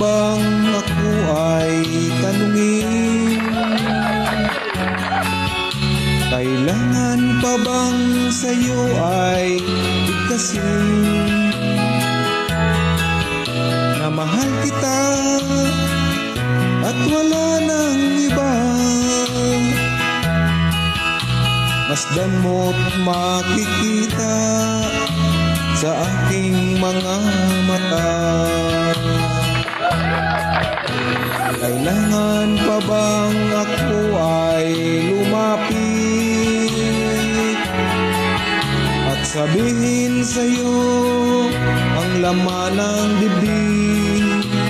bang ako ay tanungin? Kailangan pa bang sa'yo ay bigkasin? Na mahal kita at wala nang iba. Masdan mo't makikita sa aking mga mata. Kailangan pa bang ako ay lumapit at sabihin sa'yo ang laman ng bibig?